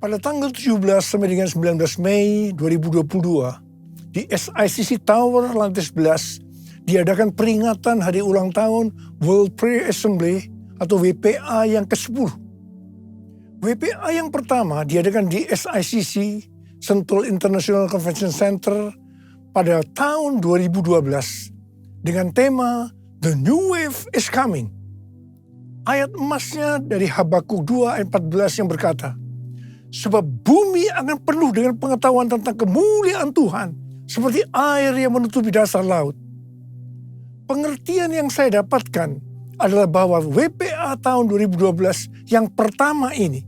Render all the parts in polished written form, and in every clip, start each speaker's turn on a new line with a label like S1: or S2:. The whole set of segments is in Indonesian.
S1: Pada tanggal 17 sampai dengan 19 Mei 2022, di SICC Tower lantai 11, diadakan peringatan hari ulang tahun World Prayer Assembly atau WPA yang ke-10. WPA yang pertama diadakan di SICC, Sentul International Convention Center, pada tahun 2012 dengan tema The New Wave is Coming. Ayat emasnya dari Habakuk 2 ayat 14 yang berkata, sebab bumi akan penuh dengan pengetahuan tentang kemuliaan Tuhan, seperti air yang menutupi dasar laut. Pengertian yang saya dapatkan adalah bahwa WPA tahun 2012 yang pertama ini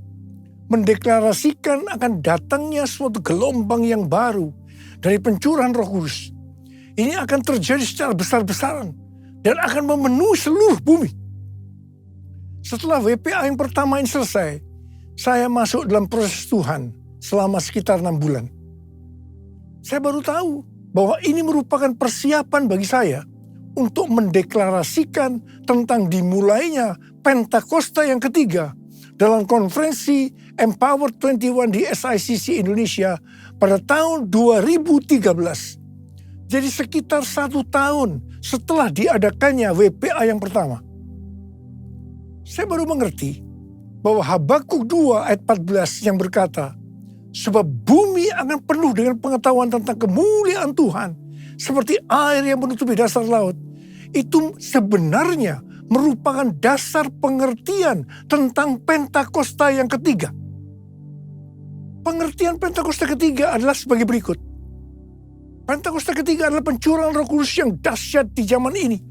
S1: mendeklarasikan akan datangnya suatu gelombang yang baru dari pencurahan Roh Kudus. Ini akan terjadi secara besar-besaran dan akan memenuhi seluruh bumi. Setelah WPA yang pertama ini selesai, saya masuk dalam proses Tuhan selama sekitar 6 bulan. Saya baru tahu bahwa ini merupakan persiapan bagi saya untuk mendeklarasikan tentang dimulainya Pentakosta yang ketiga dalam konferensi Empower 21 di SICC Indonesia pada tahun 2013. Jadi sekitar 1 tahun setelah diadakannya WPA yang pertama. Saya baru mengerti bahwa Habakuk 2 ayat 14 yang berkata, sebab bumi akan penuh dengan pengetahuan tentang kemuliaan Tuhan, seperti air yang menutupi dasar laut. Itu sebenarnya merupakan dasar pengertian tentang Pentakosta yang ketiga. Pengertian Pentakosta ketiga adalah sebagai berikut. Pentakosta ketiga adalah pencurahan Roh Kudus yang dahsyat di zaman ini,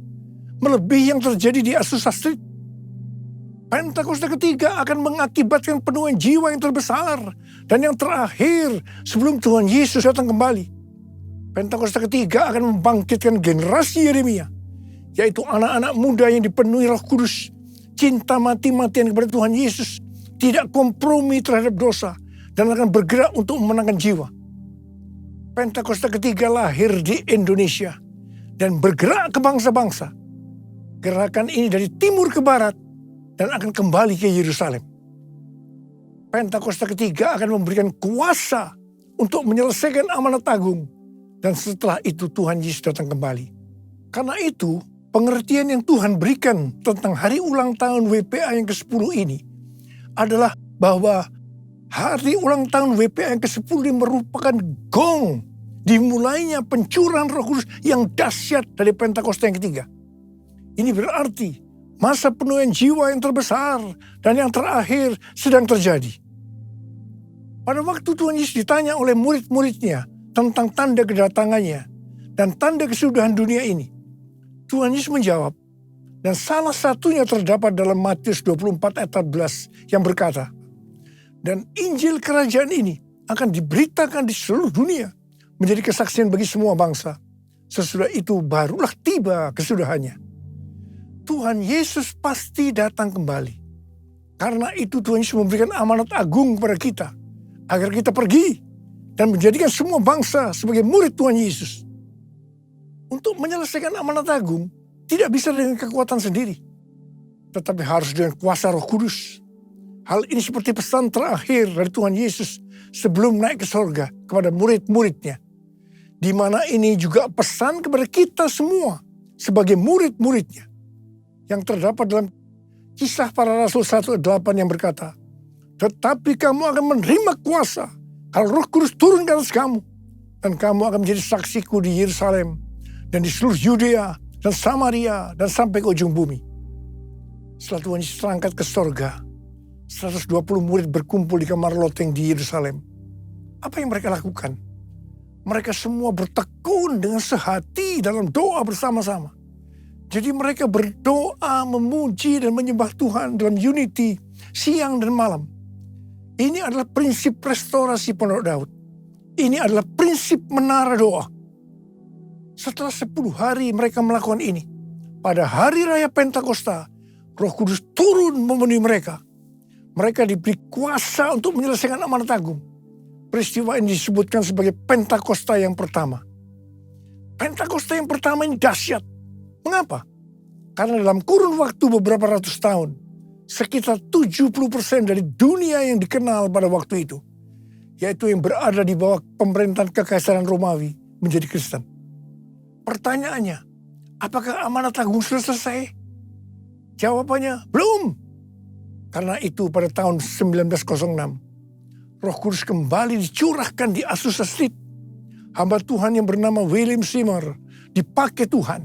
S1: melebihi yang terjadi di Azusa Street. Pentakosta ketiga akan mengakibatkan penuhan jiwa yang terbesar dan yang terakhir sebelum Tuhan Yesus datang kembali. Pentakosta ketiga akan membangkitkan generasi Yeremia, yaitu anak-anak muda yang dipenuhi Roh Kudus, cinta mati-matian kepada Tuhan Yesus, tidak kompromi terhadap dosa, dan akan bergerak untuk memenangkan jiwa. Pentakosta ketiga lahir di Indonesia dan bergerak ke bangsa-bangsa. Gerakan ini dari timur ke barat dan akan kembali ke Yerusalem. Pentakosta ketiga akan memberikan kuasa untuk menyelesaikan amanat agung, dan setelah itu Tuhan Yesus datang kembali. Karena itu, pengertian yang Tuhan berikan tentang hari ulang tahun WPA yang ke-10 ini adalah bahwa hari ulang tahun WPA yang ke-10 ini merupakan gong dimulainya pencurahan Roh Kudus yang dahsyat dari Pentakosta yang ketiga. Ini berarti masa penuhan jiwa yang terbesar dan yang terakhir sedang terjadi. Pada waktu Tuhan Yesus ditanya oleh murid-muridnya tentang tanda kedatangannya dan tanda kesudahan dunia ini, Tuhan Yesus menjawab, dan salah satunya terdapat dalam Matius 24 ayat 14 yang berkata, dan Injil kerajaan ini akan diberitakan di seluruh dunia menjadi kesaksian bagi semua bangsa. Sesudah itu barulah tiba kesudahannya. Tuhan Yesus pasti datang kembali. Karena itu Tuhan Yesus memberikan amanat agung kepada kita, agar kita pergi dan menjadikan semua bangsa sebagai murid Tuhan Yesus. Untuk menyelesaikan amanat agung, tidak bisa dengan kekuatan sendiri, tetapi harus dengan kuasa Roh Kudus. Hal ini seperti pesan terakhir dari Tuhan Yesus sebelum naik ke sorga kepada murid-muridnya. Di mana ini juga pesan kepada kita semua sebagai murid-muridnya. Yang terdapat dalam Kisah Para Rasul 1:8 yang berkata, tetapi kamu akan menerima kuasa kalau Roh Kudus turun ke atas kamu, dan kamu akan menjadi saksiku di Yerusalem dan di seluruh Yudea dan Samaria dan sampai ke ujung bumi. Setelah Tuhan Yesus terangkat ke sorga, 120 murid berkumpul di kamar loteng di Yerusalem. Apa yang mereka lakukan? Mereka semua bertekun dengan sehati dalam doa bersama-sama. Jadi mereka berdoa, memuji dan menyembah Tuhan dalam unity siang dan malam. Ini adalah prinsip restorasi Pondok Daud. Ini adalah prinsip menara doa. Setelah 10 hari mereka melakukan ini, pada hari raya Pentakosta, Roh Kudus turun memenuhi mereka. Mereka diberi kuasa untuk menyelesaikan amanat agung. Peristiwa ini disebutkan sebagai Pentakosta yang pertama. Pentakosta yang pertama ini dahsyat. Mengapa? Karena dalam kurun waktu beberapa ratus tahun, sekitar 70% dari dunia yang dikenal pada waktu itu yaitu yang berada di bawah pemerintahan kekaisaran Romawi, menjadi Kristen. Pertanyaannya, apakah amanat agung sudah selesai? Jawabannya, belum. Karena itu pada tahun 1906, Roh Kudus kembali dicurahkan di Azusa Street. Hamba Tuhan yang bernama William Seymour dipakai Tuhan.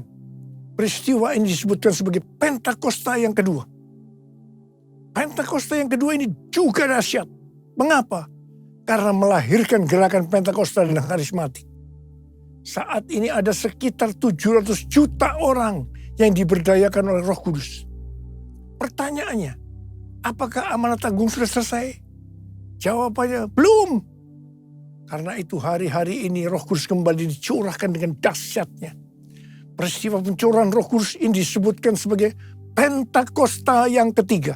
S1: Peristiwa ini disebutkan sebagai Pentakosta yang kedua. Pentakosta yang kedua ini juga dahsyat. Mengapa? Karena melahirkan gerakan Pentakosta dan karismatik. Saat ini ada sekitar 700 juta orang yang diberdayakan oleh Roh Kudus. Pertanyaannya, apakah amanat agung sudah selesai? Jawabannya, belum. Karena itu hari-hari ini Roh Kudus kembali dicurahkan dengan dahsyatnya. Peristiwa pencurahan Roh Kudus ini disebutkan sebagai Pentakosta yang ketiga.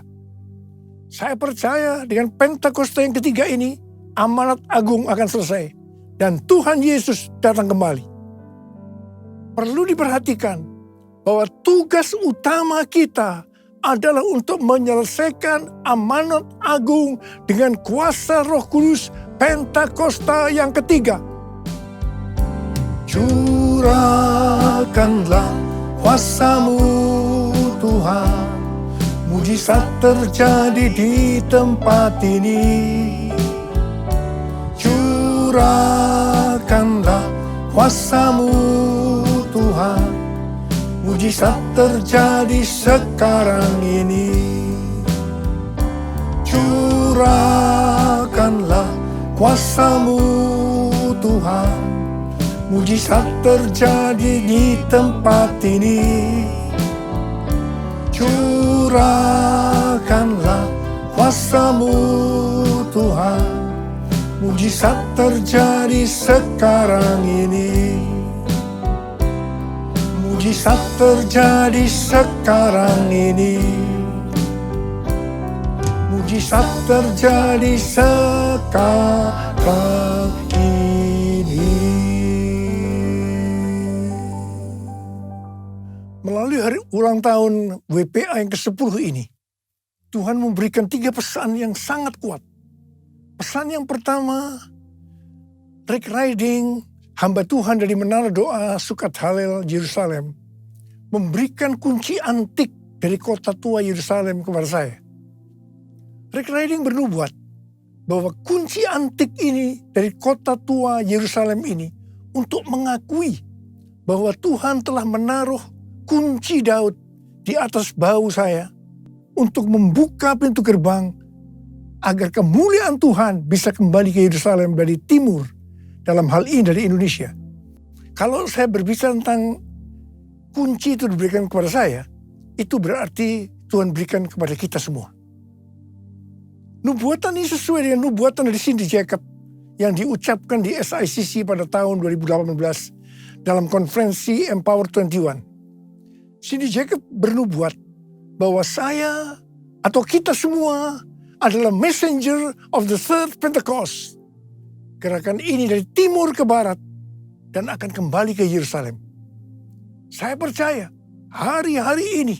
S1: Saya percaya dengan Pentakosta yang ketiga ini, amanat agung akan selesai. Dan Tuhan Yesus datang kembali. Perlu diperhatikan bahwa tugas utama kita adalah untuk menyelesaikan amanat agung dengan kuasa Roh Kudus Pentakosta yang ketiga. Curahkanlah kuasa-Mu Tuhan, mujizat terjadi di tempat ini. Curahkanlah kuasa-Mu Tuhan, mujizat terjadi sekarang ini. Curahkanlah kuasa-Mu Tuhan, mujizat terjadi di tempat ini. Curahkanlah kuasa-Mu Tuhan, mujizat terjadi sekarang ini. Mujizat terjadi sekarang ini. Mujizat terjadi sekarang ini. Melalui hari ulang tahun WPA yang ke-10 ini, Tuhan memberikan 3 pesan yang sangat kuat. Pesan yang pertama, Rick Riding, hamba Tuhan dari Menara Doa Sukat Halel Yerusalem, memberikan kunci antik dari kota tua Yerusalem kepada saya. Rick Riding bernubuat bahwa kunci antik ini dari kota tua Yerusalem ini untuk mengakui bahwa Tuhan telah menaruh kunci Daud di atas bahu saya untuk membuka pintu gerbang agar kemuliaan Tuhan bisa kembali ke Yerusalem dari timur, dalam hal ini dari Indonesia. Kalau saya berbicara tentang kunci itu diberikan kepada saya, itu berarti Tuhan berikan kepada kita semua. Nubuatan ini sesuai dengan nubuatan dari Cindy Jacob yang diucapkan di SICC pada tahun 2018 dalam konferensi Empower 21. Cindy Jacob bernubuat bahwa saya atau kita semua adalah messenger of the third Pentecost. Gerakan ini dari timur ke barat dan akan kembali ke Yerusalem. Saya percaya hari-hari ini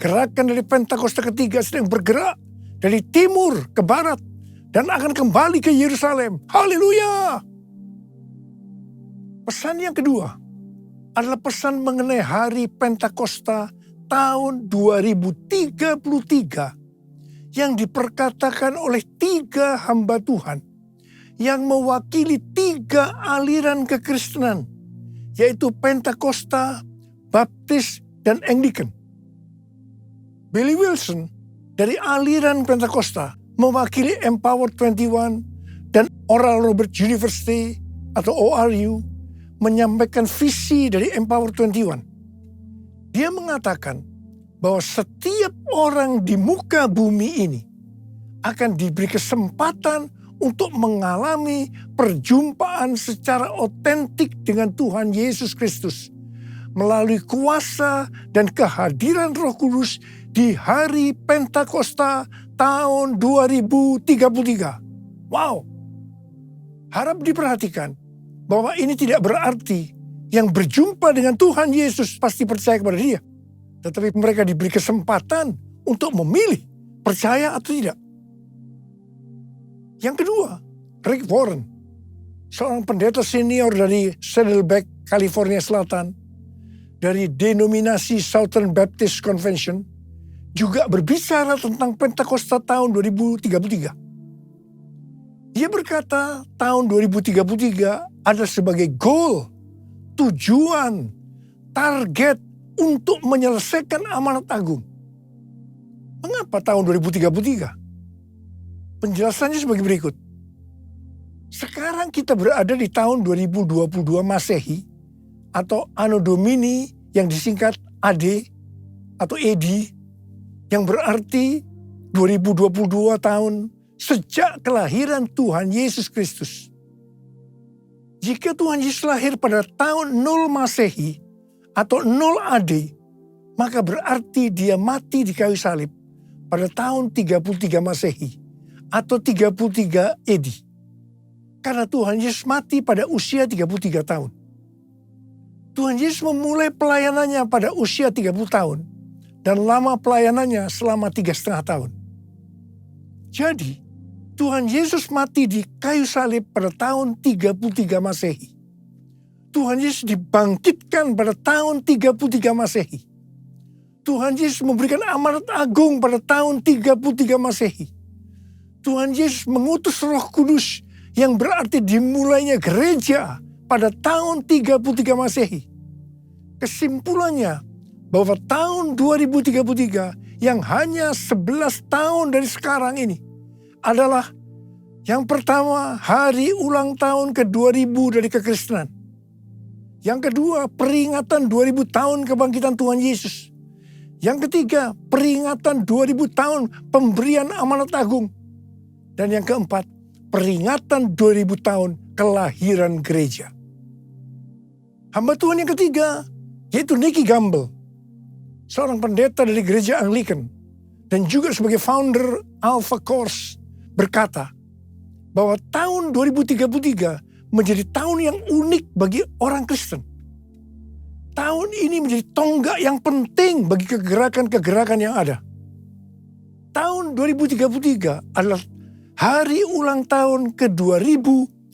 S1: gerakan dari Pentakosta ketiga sedang bergerak dari timur ke barat dan akan kembali ke Yerusalem. Haleluya! Pesan yang kedua adalah pesan mengenai hari Pentakosta tahun 2033 yang diperkatakan oleh 3 hamba Tuhan yang mewakili 3 aliran kekristenan, yaitu Pentakosta, Baptis, dan Anglican. Billy Wilson dari aliran Pentakosta mewakili Empower 21 dan Oral Roberts University atau ORU menyampaikan visi dari Empower 21. Dia mengatakan bahwa setiap orang di muka bumi ini akan diberi kesempatan untuk mengalami perjumpaan secara otentik dengan Tuhan Yesus Kristus melalui kuasa dan kehadiran Roh Kudus di hari Pentakosta tahun 2033. Wow! Harap diperhatikan bahwa ini tidak berarti yang berjumpa dengan Tuhan Yesus pasti percaya kepada Dia. Tetapi mereka diberi kesempatan untuk memilih percaya atau tidak. Yang kedua, Rick Warren, seorang pendeta senior dari Saddleback, California Selatan, dari denominasi Southern Baptist Convention, juga berbicara tentang Pentakosta tahun 2033. Dia berkata tahun 2033 ada sebagai goal, tujuan, target untuk menyelesaikan amanat agung. Mengapa tahun 2033? Penjelasannya sebagai berikut. Sekarang kita berada di tahun 2022 Masehi atau Anno Domini yang disingkat AD atau AD yang berarti 2022 tahun sejak kelahiran Tuhan Yesus Kristus. Jika Tuhan Yesus lahir pada tahun 0 Masehi atau 0 AD, maka berarti dia mati di kayu salib pada tahun 33 Masehi atau 33 AD. Karena Tuhan Yesus mati pada usia 33 tahun. Tuhan Yesus memulai pelayanannya pada usia 30 tahun dan lama pelayanannya selama 3,5 tahun. Jadi, Tuhan Yesus mati di kayu salib pada tahun 33 Masehi. Tuhan Yesus dibangkitkan pada tahun 33 Masehi. Tuhan Yesus memberikan amanat agung pada tahun 33 Masehi. Tuhan Yesus mengutus Roh Kudus yang berarti dimulainya gereja pada tahun 33 Masehi. Kesimpulannya bahwa tahun 2033 yang hanya 11 tahun dari sekarang ini adalah yang pertama hari ulang tahun ke-2000 dari kekristenan. Yang kedua peringatan 2000 tahun kebangkitan Tuhan Yesus. Yang ketiga peringatan 2000 tahun pemberian amanat agung. Dan yang keempat peringatan 2000 tahun kelahiran gereja. Hamba Tuhan yang ketiga yaitu Nicky Gamble, seorang pendeta dari gereja Anglican dan juga sebagai founder Alpha Course, berkata bahwa tahun 2033 menjadi tahun yang unik bagi orang Kristen. Tahun ini menjadi tonggak yang penting bagi kegerakan-kegerakan yang ada. Tahun 2033 adalah hari ulang tahun ke-2000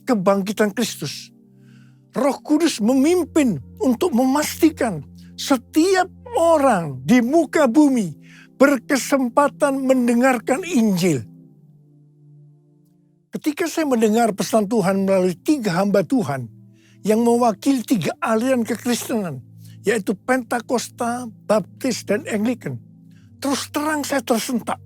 S1: kebangkitan Kristus. Roh Kudus memimpin untuk memastikan setiap orang di muka bumi berkesempatan mendengarkan Injil. Ketika saya mendengar pesan Tuhan melalui 3 hamba Tuhan yang mewakili 3 aliran kekristenan, yaitu Pentakosta, Baptis, dan Anglican, terus terang saya tersentak.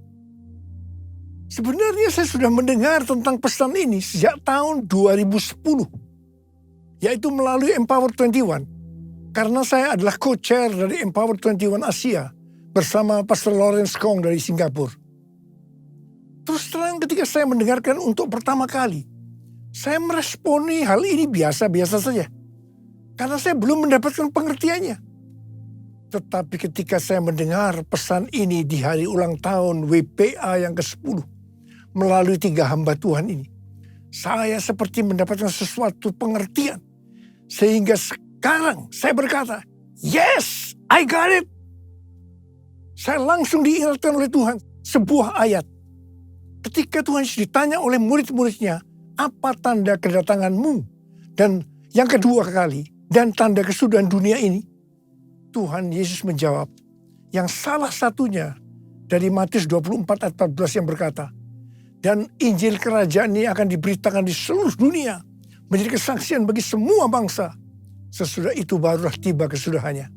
S1: Sebenarnya saya sudah mendengar tentang pesan ini sejak tahun 2010, yaitu melalui Empower 21, karena saya adalah co-chair dari Empower 21 Asia bersama Pastor Lawrence Kong dari Singapura. Terus terang ketika saya mendengarkan untuk pertama kali, saya meresponi hal ini biasa-biasa saja. Karena saya belum mendapatkan pengertiannya. Tetapi ketika saya mendengar pesan ini di hari ulang tahun WPA yang ke-10, melalui 3 hamba Tuhan ini, saya seperti mendapatkan sesuatu pengertian. Sehingga sekarang saya berkata, yes, I got it. Saya langsung diingatkan oleh Tuhan sebuah ayat. Ketika Tuhan Yesus ditanya oleh murid-muridnya, apa tanda kedatanganmu? Dan yang kedua kali, dan tanda kesudahan dunia ini, Tuhan Yesus menjawab, yang salah satunya dari Matius 24 ayat 14 yang berkata, dan Injil kerajaan ini akan diberitakan di seluruh dunia, menjadi kesaksian bagi semua bangsa. Sesudah itu barulah tiba kesudahannya.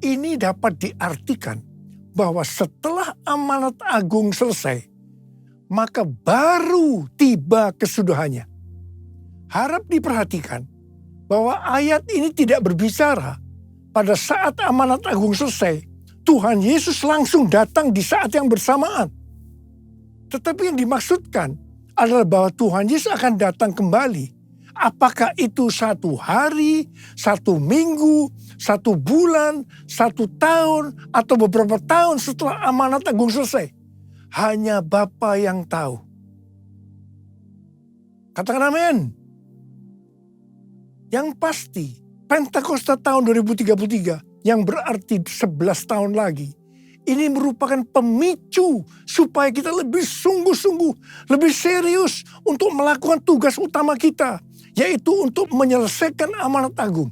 S1: Ini dapat diartikan bahwa setelah amanat agung selesai, maka baru tiba kesudahannya. Harap diperhatikan bahwa ayat ini tidak berbicara pada saat amanat agung selesai, Tuhan Yesus langsung datang di saat yang bersamaan. Tetapi yang dimaksudkan adalah bahwa Tuhan Yesus akan datang kembali. Apakah itu 1 hari, 1 minggu, 1 bulan, 1 tahun, atau beberapa tahun setelah amanat agung selesai? Hanya Bapa yang tahu. Katakan amin. Yang pasti, Pentakosta tahun 2033 yang berarti 11 tahun lagi, Ini merupakan pemicu supaya kita lebih sungguh-sungguh, lebih serius untuk melakukan tugas utama kita, yaitu untuk menyelesaikan amanat agung.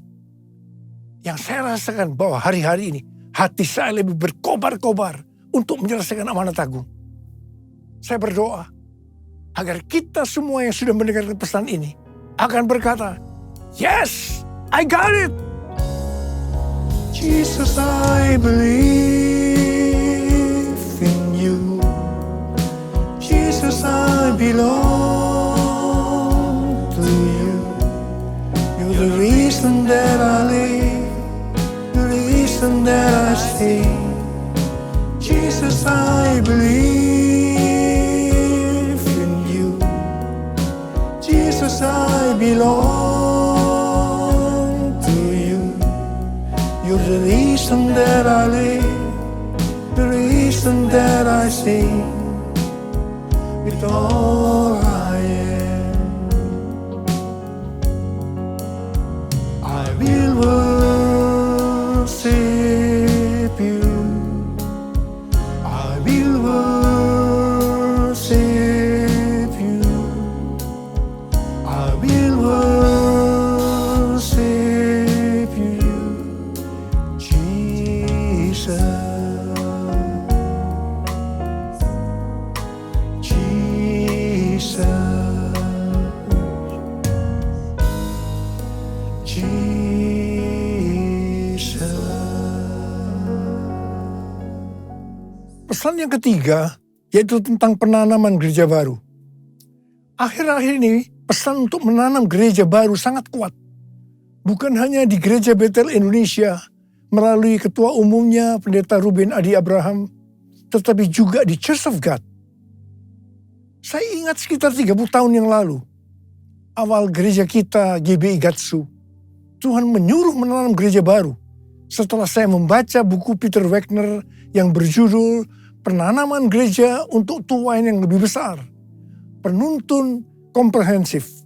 S1: Yang saya rasakan bahwa hari-hari ini, hati saya lebih berkobar-kobar untuk menyelesaikan amanat agung. Saya berdoa agar kita semua yang sudah mendengarkan pesan ini akan berkata, "Yes, I got it. Jesus, I believe in you. Jesus, I belong to you. You're the reason that I live, the reason that I sing. Jesus, I believe in you. Jesus, I belong to you. You're the reason that I live, the reason that I sing. With all I am, I will worship you. I will worship you. I will worship you, Jesus. Jesus. Jesus. Pesan yang ketiga, yaitu tentang penanaman gereja baru. Akhir-akhir ini, pesan untuk menanam gereja baru sangat kuat. Bukan hanya di Gereja Betel Indonesia, melalui ketua umumnya Pendeta Ruben Adi Abraham, tetapi juga di Church of God. Saya ingat sekitar 30 tahun yang lalu, awal gereja kita GBI Gatsu, Tuhan menyuruh menanam gereja baru. Setelah saya membaca buku Peter Wagner yang berjudul Penanaman Gereja untuk Tuain yang Lebih Besar, penuntun komprehensif.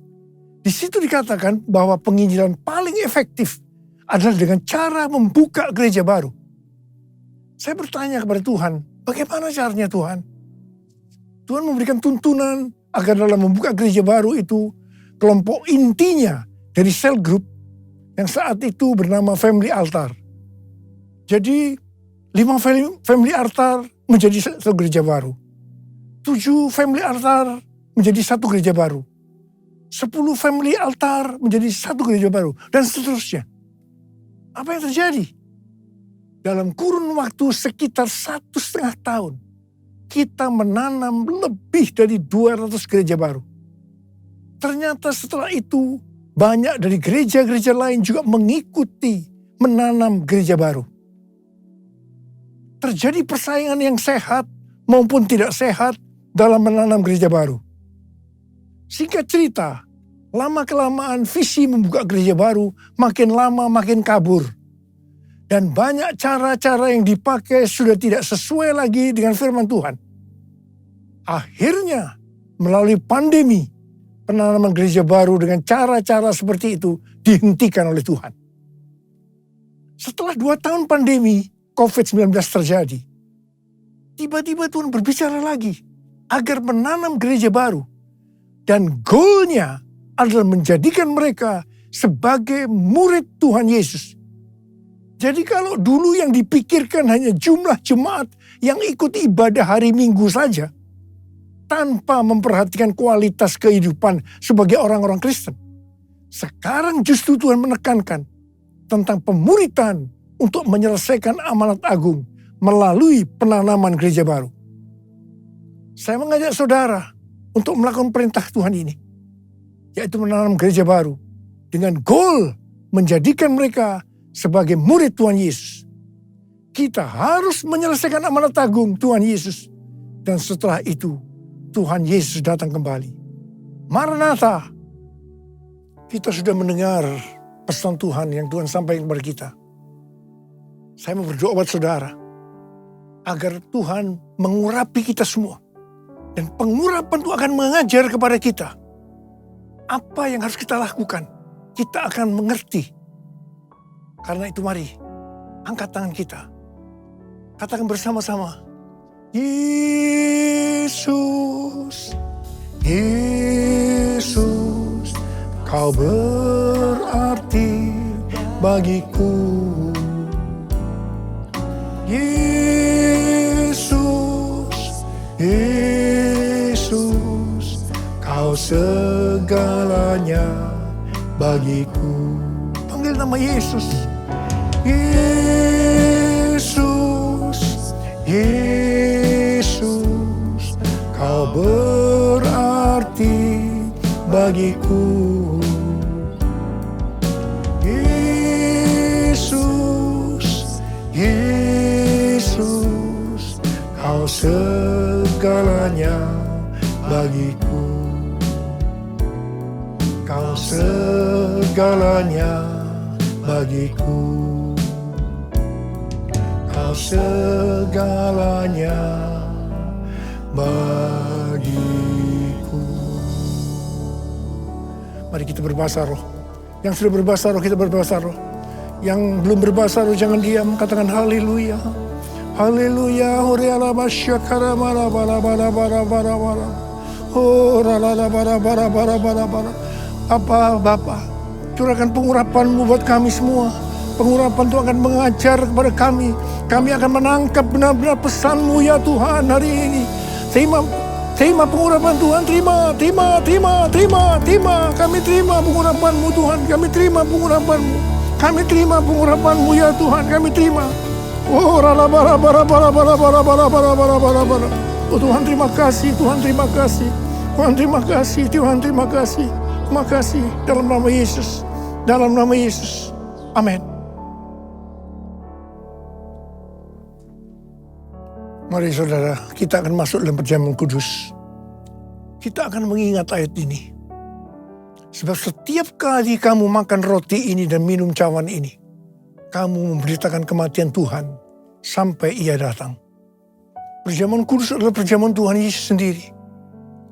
S1: Di situ dikatakan bahwa penginjilan paling efektif adalah dengan cara membuka gereja baru. Saya bertanya kepada Tuhan, bagaimana caranya Tuhan? Tuhan memberikan tuntunan agar dalam membuka gereja baru itu, kelompok intinya dari cell group yang saat itu bernama Family Altar. Jadi 5 Family Altar menjadi satu gereja baru. 7 Family Altar menjadi satu gereja baru. 10 Family Altar menjadi satu gereja baru. Dan seterusnya. Apa yang terjadi? Dalam kurun waktu sekitar 1,5 tahun, kita menanam lebih dari 200 gereja baru. Ternyata setelah itu, banyak dari gereja-gereja lain juga mengikuti menanam gereja baru. Terjadi persaingan yang sehat maupun tidak sehat dalam menanam gereja baru. Singkat cerita, lama-kelamaan visi membuka gereja baru makin lama makin kabur. Dan banyak cara-cara yang dipakai sudah tidak sesuai lagi dengan firman Tuhan. Akhirnya, melalui pandemi, penanaman gereja baru dengan cara-cara seperti itu dihentikan oleh Tuhan. Setelah 2 tahun pandemi, COVID-19 terjadi. Tiba-tiba Tuhan berbicara lagi agar menanam gereja baru. Dan goalnya adalah menjadikan mereka sebagai murid Tuhan Yesus. Jadi kalau dulu yang dipikirkan hanya jumlah jemaat yang ikut ibadah hari Minggu saja, tanpa memperhatikan kualitas kehidupan sebagai orang-orang Kristen. Sekarang justru Tuhan menekankan tentang pemuritan untuk menyelesaikan amanat agung melalui penanaman gereja baru. Saya mengajak saudara untuk melakukan perintah Tuhan ini, yaitu menanam gereja baru dengan goal menjadikan mereka sebagai murid Tuhan Yesus. Kita harus menyelesaikan amanat agung Tuhan Yesus, dan setelah itu Tuhan Yesus datang kembali. Maranatha. Kita sudah mendengar pesan Tuhan yang Tuhan sampaikan kepada kita. Saya mau berdoa buat saudara agar Tuhan mengurapi kita semua. Dan pengurapan itu akan mengajar kepada kita apa yang harus kita lakukan. Kita akan mengerti. Karena itu mari angkat tangan kita. Katakan bersama-sama. Yesus, Yesus, kau berarti bagiku. Yesus, Yesus, kau segalanya bagiku. Panggil nama Yesus. Yesus, Yesus, kau berarti bagiku. Yesus, Yesus, kau segalanya bagiku. Kau segalanya bagiku. Kau segalanya bagiku. Mari kita berbahasa roh. Yang sudah berbahasa roh, kita berbahasa roh. Yang belum berbahasa roh, jangan diam. Katakan haleluya. Haleluya. Horiala basyakara bara bara bara bara bara bara. Horala bara bara bara bara bara. Bapa, curahkan pengurapan-Mu buat kami semua. Pengurapan Tuhan akan mengajar kepada kami. Kami akan menangkap benar-benar pesan-Mu ya Tuhan hari ini. Terima pengurapan Tuhan. Terima. Kami terima pengurapan-Mu Tuhan. Kami terima pengurapan-Mu. Kami terima pengurapan-Mu ya Tuhan. Kami terima. Oh, rala bara bara bara bara bara bara bara bara bara bara. Oh Tuhan, terima kasih. Tuhan, terima kasih. Tuhan, terima kasih. Tuhan, terima kasih. Terima kasih dalam nama Yesus. Dalam nama Yesus. Amin. Mari saudara, kita akan masuk dalam perjamuan kudus. Kita akan mengingat ayat ini. Sebab setiap kali kamu makan roti ini dan minum cawan ini, kamu memberitakan kematian Tuhan sampai Ia datang. Perjamuan kudus adalah perjamuan Tuhan Yesus sendiri.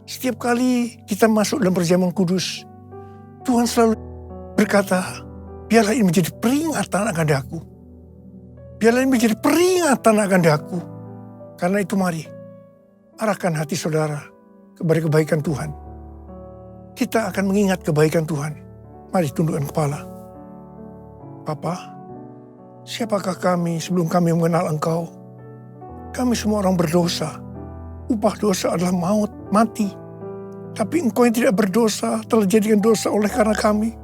S1: Setiap kali kita masuk dalam perjamuan kudus, Tuhan selalu berkata, biarlah ini menjadi peringatan akan daku. Biarlah ini menjadi peringatan akan daku. Karena itu mari, arahkan hati saudara kepada kebaikan Tuhan. Kita akan mengingat kebaikan Tuhan. Mari tundukkan kepala. Bapa, siapakah kami sebelum kami mengenal Engkau? Kami semua orang berdosa. Upah dosa adalah maut, mati. Tapi Engkau yang tidak berdosa telah jadikan dosa oleh karena kami.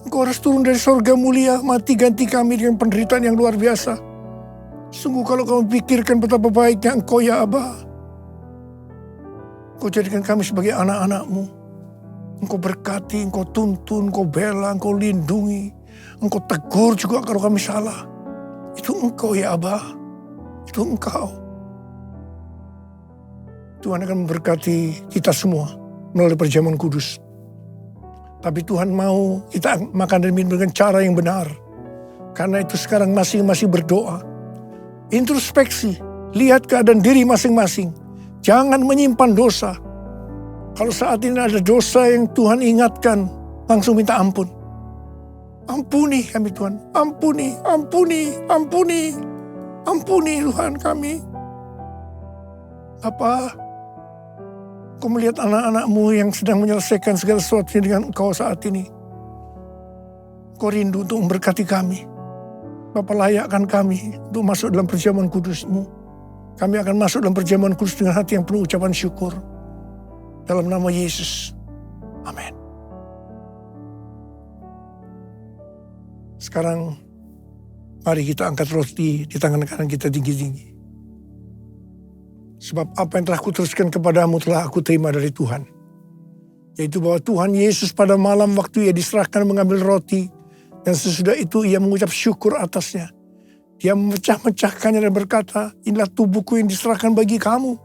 S1: Engkau harus turun dari sorga mulia, mati ganti kami dengan penderitaan yang luar biasa. Sungguh kalau kamu pikirkan betapa baiknya Engkau ya Aba. Engkau jadikan kami sebagai anak-anak-Mu. Engkau berkati, Engkau tuntun, Engkau bela, Engkau lindungi. Engkau tegur juga kalau kami salah. Itu Engkau ya Aba. Itu Engkau. Tuhan akan memberkati kita semua melalui perjamuan kudus. Tapi Tuhan mau kita makan dan minum dengan cara yang benar. Karena itu sekarang masing-masing berdoa. Introspeksi, lihat keadaan diri masing-masing. Jangan menyimpan dosa. Kalau saat ini ada dosa yang Tuhan ingatkan, langsung minta ampun. Ampuni kami Tuhan, ampuni Tuhan kami. Apa? Kau melihat anak-anak-Mu yang sedang menyelesaikan segala sesuatu dengan Engkau saat ini. Kau rindu untuk memberkati kami. Bapa, layakkan kami untuk masuk dalam perjamuan kudus-Mu. Kami akan masuk dalam perjamuan kudus dengan hati yang penuh ucapan syukur. Dalam nama Yesus. Amin. Sekarang mari kita angkat roti di tangan kanan kita tinggi-tinggi. Sebab apa yang telah kuteruskan kepadamu telah aku terima dari Tuhan. Yaitu bahwa Tuhan Yesus pada malam waktu Ia diserahkan mengambil roti. Dan sesudah itu Ia mengucap syukur atasnya. Dia memecah-mecahkannya dan berkata, inilah tubuhku yang diserahkan bagi kamu.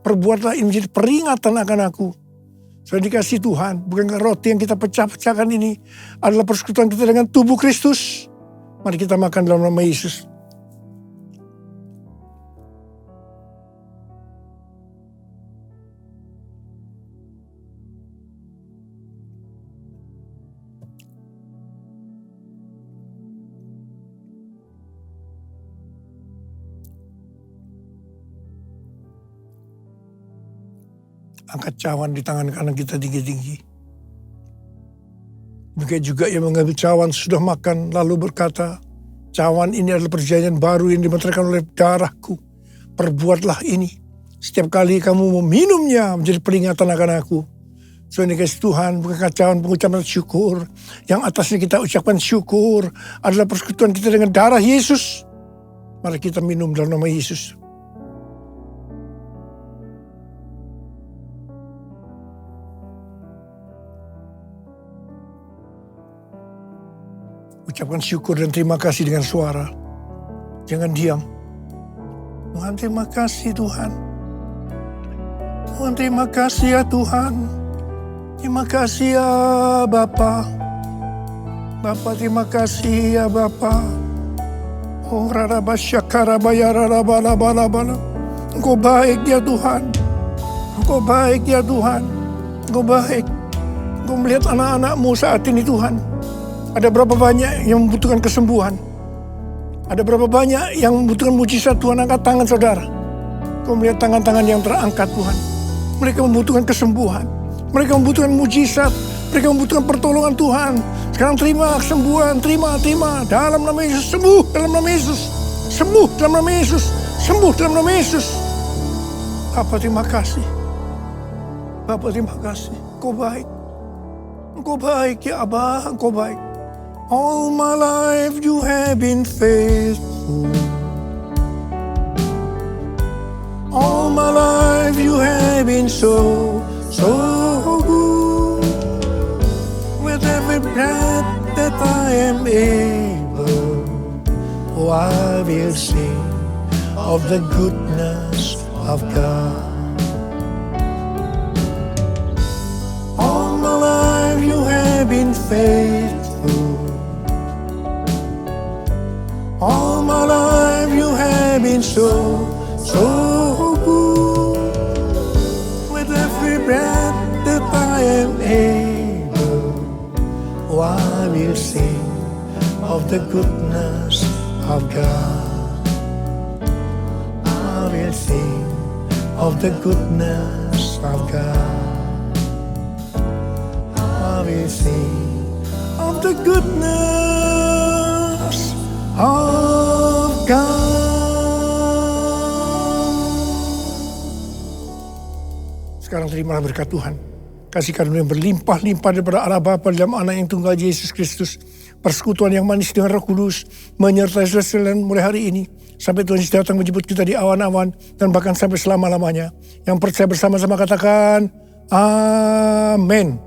S1: Perbuatlah ini menjadi peringatan akan aku. Sudah dikasih Tuhan, bukankah roti yang kita pecah-pecahkan ini adalah persekutuan kita dengan tubuh Kristus? Mari kita makan dalam nama Yesus. Angkat cawan di tangan kanan kita tinggi-tinggi. Demikian juga ia mengambil cawan sudah makan lalu berkata, cawan ini adalah perjanjian baru yang dimeteraikan oleh darahku. Perbuatlah ini. Setiap kali kamu meminumnya menjadi peringatan akan aku. So ini kasih Tuhan, bukan cawan pengucapan syukur. Yang atasnya kita ucapkan syukur adalah persekutuan kita dengan darah Yesus. Mari kita minum dalam nama Yesus. Ucapkan syukur dan terima kasih dengan suara. Jangan diam. Tuhan terima kasih Tuhan. Tuhan terima kasih ya Tuhan. Terima kasih ya Bapa. Bapa terima kasih ya Bapa. Oh raraba syakaraba ya raraba laba laba. Engkau baik ya Tuhan. Engkau baik ya Tuhan. Engkau baik. Engkau melihat anak-anak-Mu saat ini Tuhan. Ada berapa banyak yang membutuhkan kesembuhan. Ada berapa banyak yang membutuhkan mujizat Tuhan. Angkat tangan saudara. Kau melihat tangan-tangan yang terangkat Tuhan. Mereka membutuhkan kesembuhan. Mereka membutuhkan mujizat. Mereka membutuhkan pertolongan Tuhan. Sekarang terima kesembuhan. Terima. Dalam nama Yesus. Sembuh dalam nama Yesus. Sembuh dalam nama Yesus. Sembuh dalam nama Yesus. Bapa terima kasih. Bapa terima kasih. Engkau baik. Engkau baik ya Abah. Engkau baik. All my life you have been faithful. All my life you have been so good. With every breath that I am able, oh I will sing of the goodness of God. All my life you have been faithful. All my life you have been so good. With every breath that I am able, oh, I will sing of the goodness of God. I will sing of the goodness of God. I will sing of the goodness of God. Sekarang terimalah berkat Tuhan. Kasih karunia yang berlimpah-limpah daripada Allah Bapa dalam Anak yang tunggal Yesus Kristus. Persekutuan yang manis dengan Roh Kudus menyertai saudara sekalian mulai hari ini. Sampai Tuhan Yesus datang menjemput kita di awan-awan dan bahkan sampai selama-lamanya. Yang percaya bersama-sama katakan, Amin.